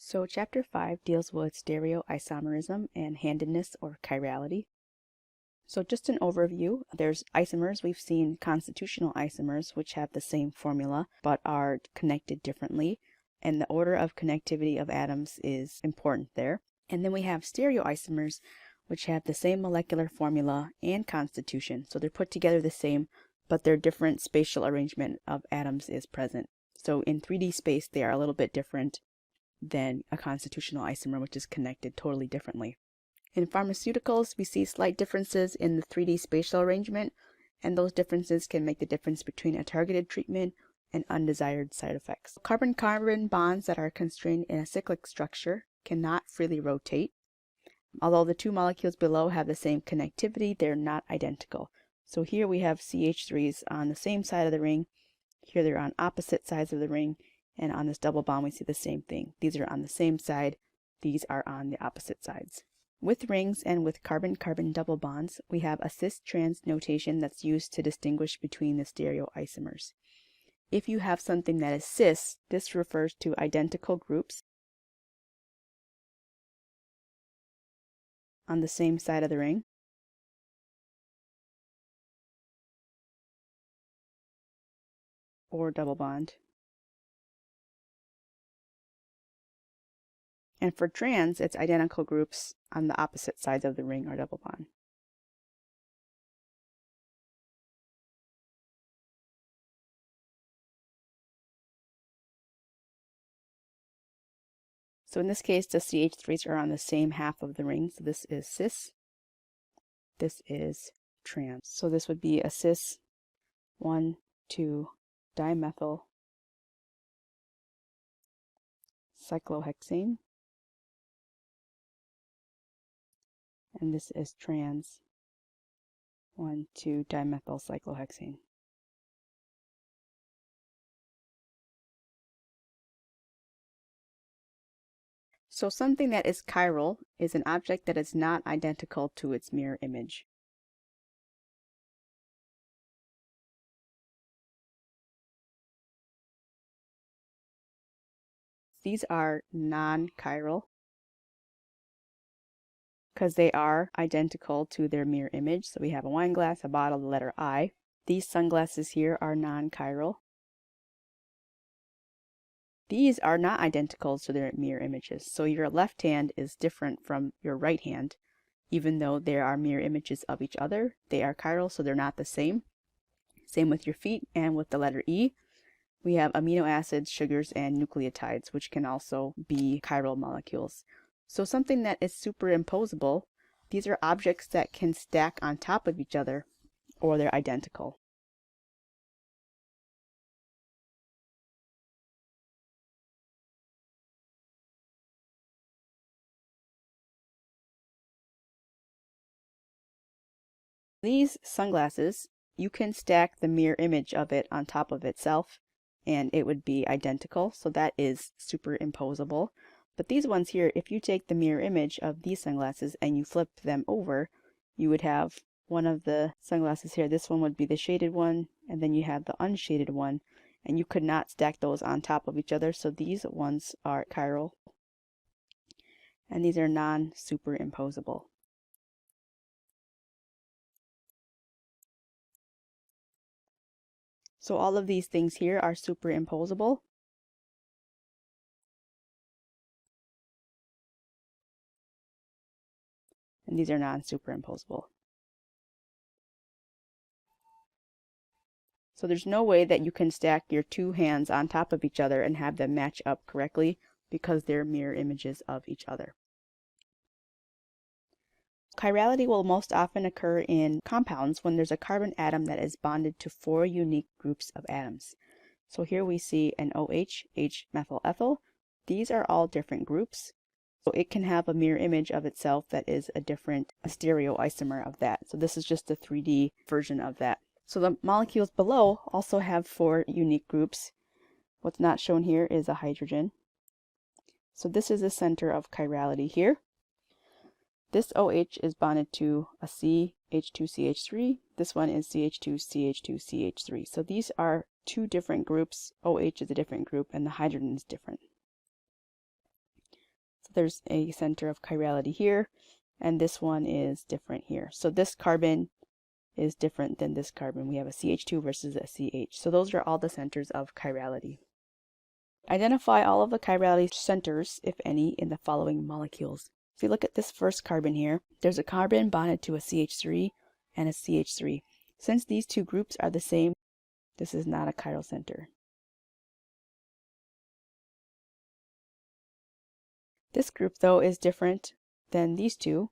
So Chapter 5 deals with stereoisomerism and handedness or chirality. So just an overview, there's isomers. We've seen constitutional isomers, which have the same formula but are connected differently. And the order of connectivity of atoms is important there. And then we have stereoisomers, which have the same molecular formula and constitution. So they're put together the same, but their different spatial arrangement of atoms is present. So in 3D space, they are a little bit different than a constitutional isomer, which is connected totally differently. In pharmaceuticals, we see slight differences in the 3D spatial arrangement, and those differences can make the difference between a targeted treatment and undesired side effects. Carbon-carbon bonds that are constrained in a cyclic structure cannot freely rotate. Although the two molecules below have the same connectivity, they're not identical. So here we have CH3s on the same side of the ring. Here they're on opposite sides of the ring. And on this double bond, we see the same thing. These are on the same side. These are on the opposite sides. With rings and with carbon-carbon double bonds, we have a cis-trans notation that's used to distinguish between the stereoisomers. If you have something that is cis, this refers to identical groups on the same side of the ring. Or double bond. And for trans, it's identical groups on the opposite sides of the ring or double bond. So in this case, the CH3s are on the same half of the ring. So this is cis. This is trans. So this would be a cis 1,2-dimethyl cyclohexane. And this is trans 1,2-dimethyl cyclohexane. So something that is chiral is an object that is not identical to its mirror image. These are non-chiral because they are identical to their mirror image. So we have a wine glass, a bottle, the letter I. These sunglasses here are non-chiral. These are not identical to their mirror images. So your left hand is different from your right hand. Even though there are mirror images of each other, they are chiral, so they're not the same. Same with your feet and with the letter E. We have amino acids, sugars, and nucleotides, which can also be chiral molecules. So something that is superimposable, these are objects that can stack on top of each other, or they're identical. These sunglasses, you can stack the mirror image of it on top of itself, and it would be identical, so that is superimposable. But these ones here, if you take the mirror image of these sunglasses and you flip them over, you would have one of the sunglasses here. This one would be the shaded one, and then you have the unshaded one, and you could not stack those on top of each other, so these ones are chiral, and these are non-superimposable. So all of these things here are superimposable. And these are non-superimposable. So there's no way that you can stack your two hands on top of each other and have them match up correctly because they're mirror images of each other. Chirality will most often occur in compounds when there's a carbon atom that is bonded to 4 unique groups of atoms. So here we see an OH, H-methyl ethyl. These are all different groups. So it can have a mirror image of itself that is a stereoisomer of that. So this is just a 3D version of that. So the molecules below also have 4 unique groups. What's not shown here is a hydrogen. So this is the center of chirality here. This OH is bonded to a CH2CH3. This one is CH2CH2CH3. So these are 2 different groups. OH is a different group and the hydrogen is different. there's a center of chirality here, and this one is different here. So this carbon is different than this carbon. We have a CH2 versus a CH. So those are all the centers of chirality. Identify all of the chirality centers, if any, in the following molecules. If you look at this first carbon here, there's a carbon bonded to a CH3 and a CH3. Since these two groups are the same, this is not a chiral center. This group, though, is different than these two.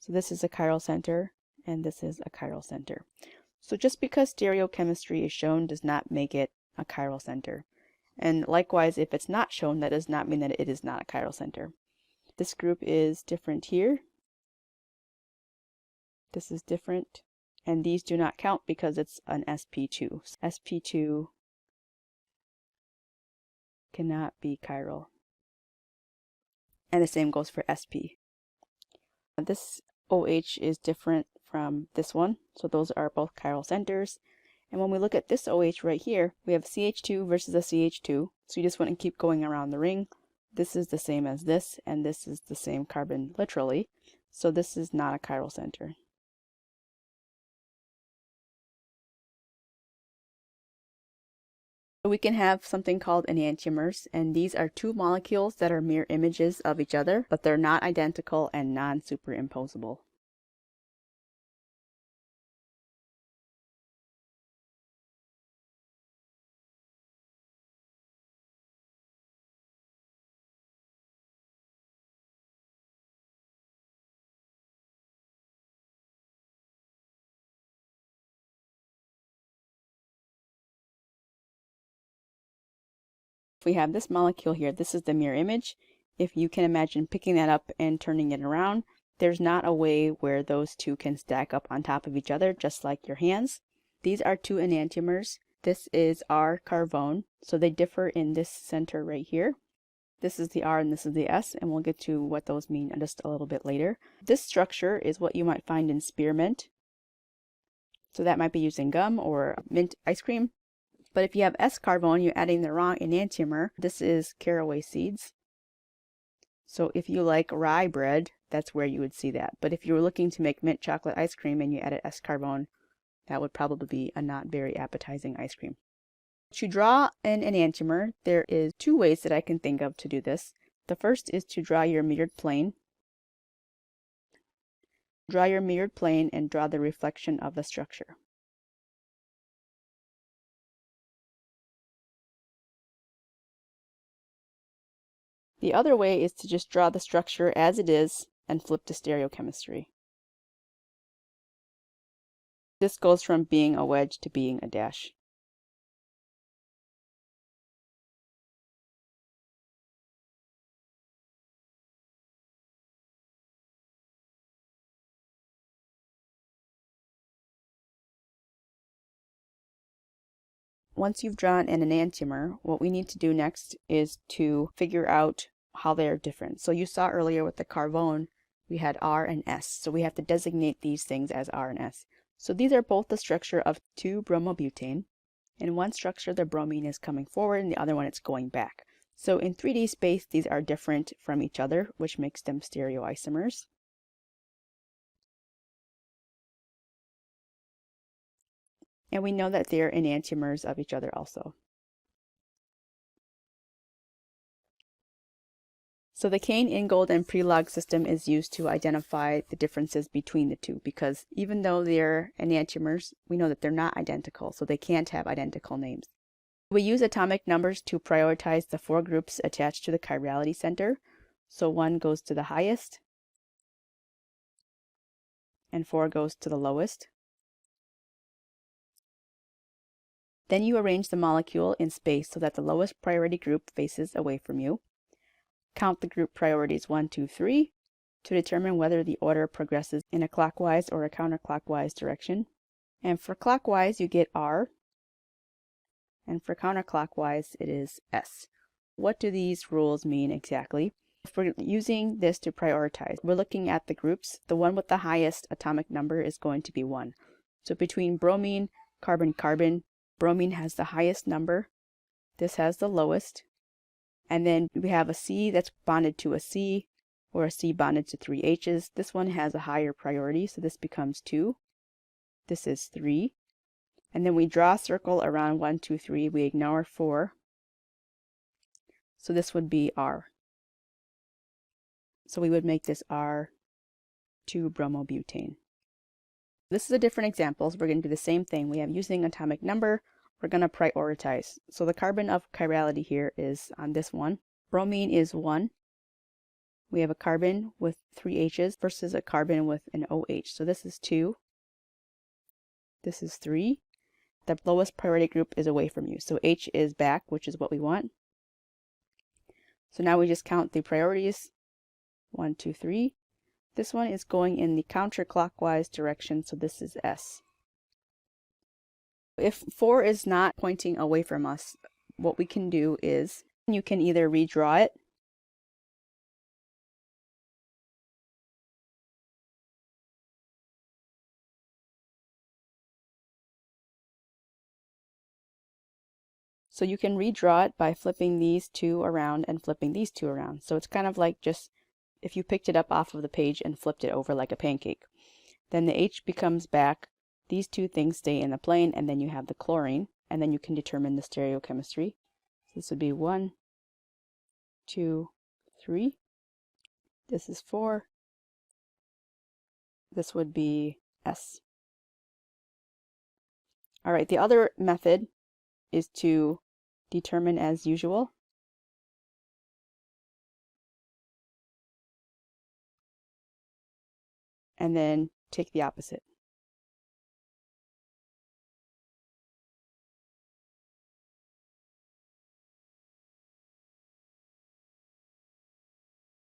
So this is a chiral center, and this is a chiral center. So just because stereochemistry is shown does not make it a chiral center. And likewise, if it's not shown, that does not mean that it is not a chiral center. This group is different here. This is different. And these do not count because it's an sp2. sp2 cannot be chiral. And the same goes for sp. This OH is different from this one, so those are both chiral centers. And when we look at this OH right here, we have CH2 versus a CH2, so you just want to keep going around the ring. This is the same as this, and this is the same carbon literally, so this is not a chiral center. We can have something called enantiomers, and these are two molecules that are mirror images of each other, but they're not identical and non-superimposable. If we have this molecule here, this is the mirror image. If you can imagine picking that up and turning it around, there's not a way where those two can stack up on top of each other, just like your hands. These are two enantiomers. This is R carbone, so they differ in this center right here. This is the R and this is the S, and we'll get to what those mean just a little bit later. This structure is what you might find in spearmint. So that might be used in gum or mint ice cream. But if you have S-carbone, you're adding the wrong enantiomer. This is caraway seeds. So if you like rye bread, that's where you would see that. But if you were looking to make mint chocolate ice cream and you added S-carbone, that would probably be a not very appetizing ice cream. To draw an enantiomer, there is two ways that I can think of to do this. The first is to draw your mirrored plane. Draw your mirrored plane and draw the reflection of the structure. The other way is to just draw the structure as it is and flip to stereochemistry. This goes from being a wedge to being a dash. Once you've drawn an enantiomer, what we need to do next is to figure out how they are different. So you saw earlier with the carbone, we had R and S. So we have to designate these things as R and S. So these are both the structure of 2-bromobutane. In one structure, the bromine is coming forward, and the other one it's going back. So in 3D space, these are different from each other, which makes them stereoisomers. And we know that they're enantiomers of each other also. So the Kane, Ingold, and Prelog system is used to identify the differences between the two, because even though they're enantiomers, we know that they're not identical, so they can't have identical names. We use atomic numbers to prioritize the 4 groups attached to the chirality center. So 1 goes to the highest, and 4 goes to the lowest. Then you arrange the molecule in space so that the lowest priority group faces away from you. Count the group priorities 1, 2, 3 to determine whether the order progresses in a clockwise or a counterclockwise direction. And for clockwise, you get R, and for counterclockwise, it is S. What do these rules mean exactly? If we're using this to prioritize, we're looking at the groups. The one with the highest atomic number is going to be 1. So between bromine, carbon, carbon, bromine has the highest number, this has the lowest, And then we have a C that's bonded to a C, or a C bonded to 3 H's. This one has a higher priority, so this becomes 2. This is 3. And then we draw a circle around 1, 2, 3. We ignore 4. So this would be R. So we would make this R2-bromobutane. This is a different example, so we're going to do the same thing. We have using atomic number, we're going to prioritize. So the carbon of chirality here is on this one. Bromine is 1. We have a carbon with 3 H's versus a carbon with an OH. So this is 2. This is 3. The lowest priority group is away from you. So H is back, which is what we want. So now we just count the priorities. 1, 2, 3. This one is going in the counterclockwise direction, so this is S. If 4 is not pointing away from us, what we can do is you can either redraw it, so you can redraw it by flipping these two around and flipping these two around. So it's kind of like just if you picked it up off of the page and flipped it over like a pancake. Then the H becomes back, these two things stay in the plane, and then you have the chlorine, and then you can determine the stereochemistry. So this would be 1, 2, 3. This is 4. This would be S. All right, the other method is to determine as usual. And then take the opposite.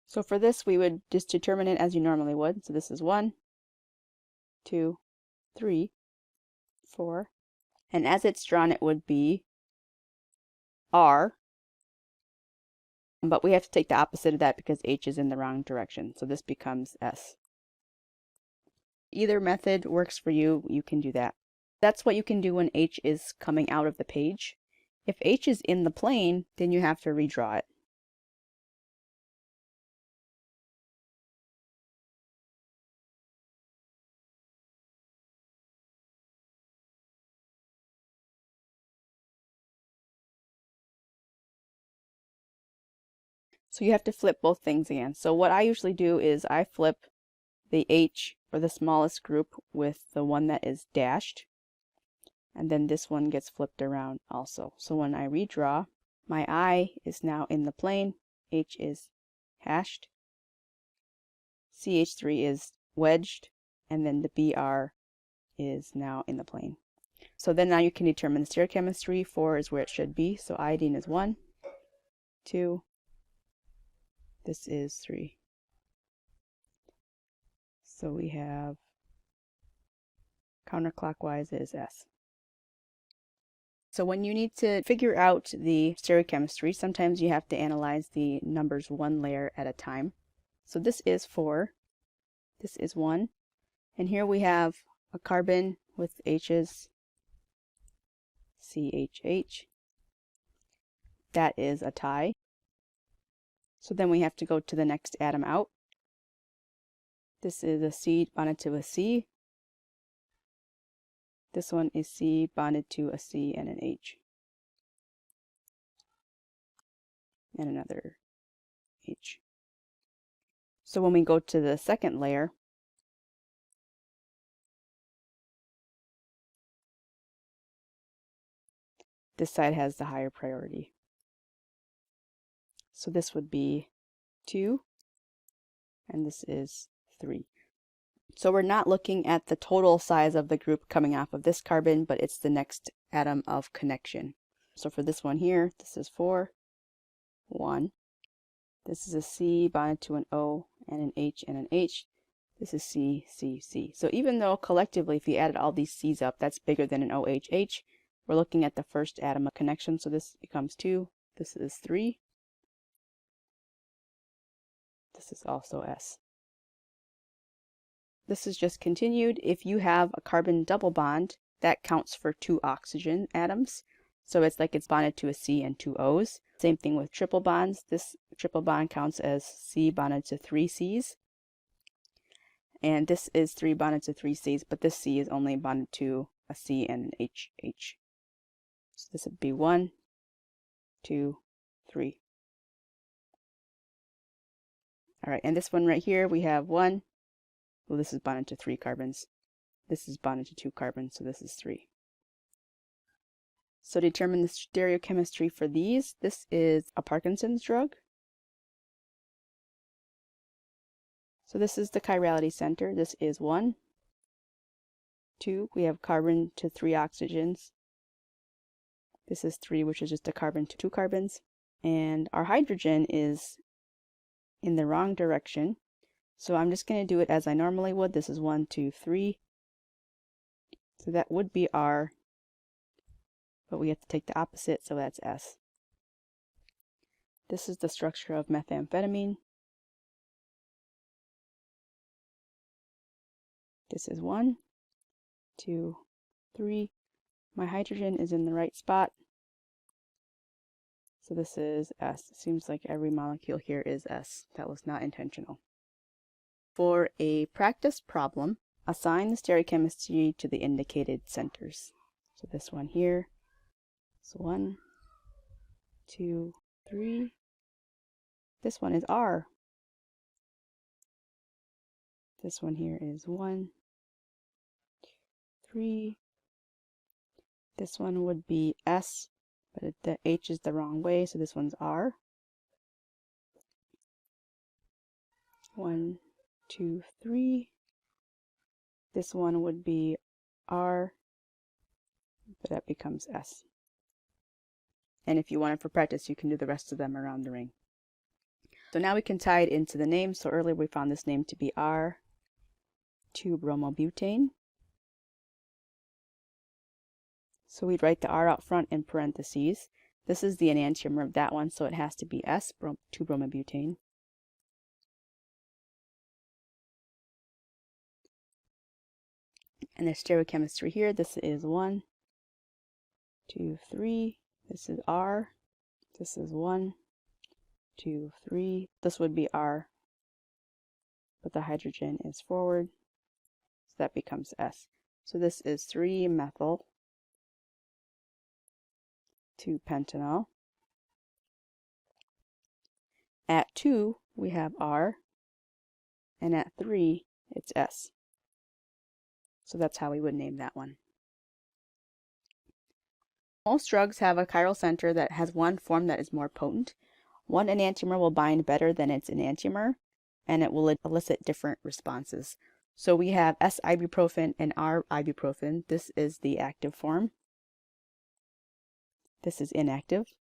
So for this, we would just determine it as you normally would. So this is 1, 2, 3, 4. And as it's drawn, it would be R. But we have to take the opposite of that because H is in the wrong direction. So this becomes S. Either method works for you. You can do that. That's what you can do when H is coming out of the page. If H is in the plane, then you have to redraw it. So you have to flip both things again. So what I usually do is I flip the H for the smallest group with the one that is dashed. And then this one gets flipped around also. So when I redraw, my I is now in the plane, H is hashed, CH3 is wedged, and then the BR is now in the plane. So then now you can determine the stereochemistry. 4 is where it should be. So iodine is 1, 2, this is 3. So we have counterclockwise is S. So when you need to figure out the stereochemistry, sometimes you have to analyze the numbers one layer at a time. So this is 4, this is 1, and here we have a carbon with H's, CHH. That is a tie. So then we have to go to the next atom out. This is a C bonded to a C. This one is C bonded to a C and an H. And another H. So when we go to the second layer, this side has the higher priority. So this would be 2, and this is 3. So we're not looking at the total size of the group coming off of this carbon, but it's the next atom of connection. So for this one here, this is 4, 1. This is a C bonded to an O and an H and an H. This is C, C, C. So even though collectively, if you added all these C's up, that's bigger than an OHH, we're looking at the first atom of connection. So this becomes 2. This is 3. This is also S. This is just continued. If you have a carbon double bond, that counts for 2 oxygen atoms. So it's like it's bonded to a C and 2 O's. Same thing with triple bonds. This triple bond counts as C bonded to 3 C's. And this is 3 bonded to 3 C's, but this C is only bonded to a C and an HH. So this would be 1, 2, 3. All right, and this one right here, we have 1. Well, this is bonded to 3 carbons. This is bonded to 2 carbons, so this is 3. So determine the stereochemistry for these. This is a Parkinson's drug. So this is the chirality center. This is 1, 2. We have carbon to 3 oxygens. This is 3, which is just a carbon to 2 carbons. And our hydrogen is in the wrong direction. So I'm just going to do it as I normally would. This is 1, 2, 3. So that would be R, but we have to take the opposite, so that's S. This is the structure of methamphetamine. This is 1, 2, 3. My hydrogen is in the right spot. So this is S. It seems like every molecule here is S. That was not intentional. For a practice problem, assign the stereochemistry to the indicated centers. So this one here is 1, 2, 3. This one is R. This one here is 1, 3. This one would be S, but the H is the wrong way, so this one's R. 1, 2, 3. This one would be R, but that becomes S. And if you want it for practice, you can do the rest of them around the ring. So now we can tie it into the name. So earlier we found this name to be R2-bromobutane. So we'd write the R out front in parentheses. This is the enantiomer of that one, so it has to be S2-bromobutane. And the stereochemistry here, this is 1, 2, 3. This is R. This is 1, 2, 3. This would be R, but the hydrogen is forward, so that becomes S. So this is 3-methyl 2-pentanol. At 2, we have R, and at 3, it's S. So that's how we would name that one. Most drugs have a chiral center that has one form that is more potent. One enantiomer will bind better than its enantiomer, and it will elicit different responses. So we have S-ibuprofen and R-ibuprofen. This is the active form. This is inactive.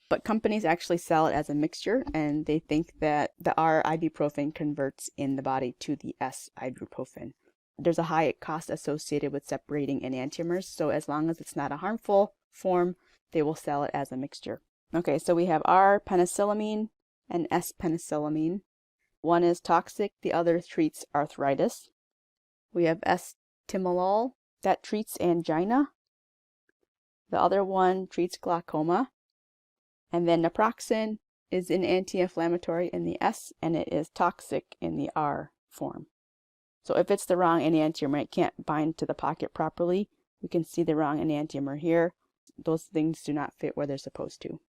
But companies actually sell it as a mixture, and they think that the R-ibuprofen converts in the body to the S-ibuprofen. There's a high cost associated with separating enantiomers, so as long as it's not a harmful form, they will sell it as a mixture. Okay, so we have R-penicillamine and S-penicillamine. One is toxic, the other treats arthritis. We have S-timolol, that treats angina. The other one treats glaucoma. And then naproxen is an anti-inflammatory in the S, and it is toxic in the R form. So if it's the wrong enantiomer, it can't bind to the pocket properly. We can see the wrong enantiomer here. Those things do not fit where they're supposed to.